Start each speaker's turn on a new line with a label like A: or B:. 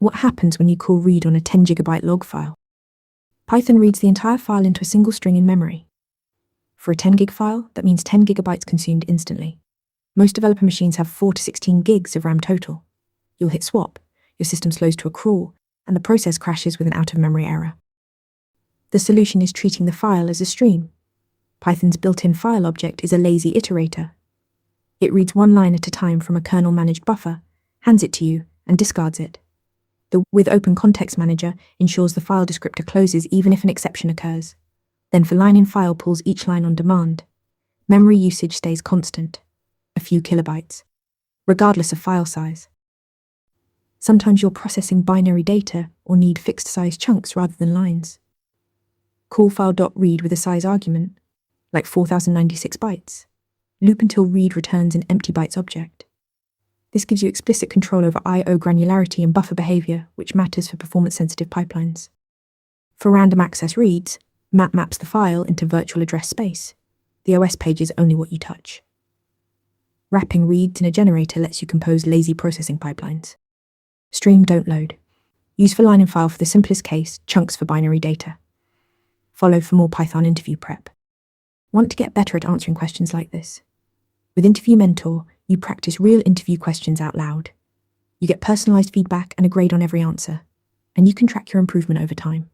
A: What happens when you call read on a 10 GB log file? Python reads the entire file into a single string in memory. For a 10 GB file, that means 10 GB consumed instantly. Most developer machines have 4 to 16 gigs of RAM total. You'll hit swap, your system slows to a crawl, and the process crashes with an out-of-memory error. The solution is treating the file as a stream. Python's built-in file object is a lazy iterator. It reads one line at a time from a kernel-managed buffer, hands it to you, and discards it. The with Open Context Manager ensures the file descriptor closes even if an exception occurs. Then for line in file pulls each line on demand. Memory usage stays constant, a few kilobytes, regardless of file size. Sometimes you're processing binary data or need fixed size chunks rather than lines. Call file.read with a size argument, like 4096 bytes. Loop until read returns an empty bytes object. This gives you explicit control over I/O granularity and buffer behavior, which matters for performance-sensitive pipelines. For random access reads, mmap maps the file into virtual address space. The OS page is only what you touch. Wrapping reads in a generator lets you compose lazy processing pipelines. Stream, don't load. Use for line and file for the simplest case, chunks for binary data. Follow for more Python interview prep. Want to get better at answering questions like this? With Interview Mentor, you practice real interview questions out loud. You get personalized feedback and a grade on every answer, and you can track your improvement over time.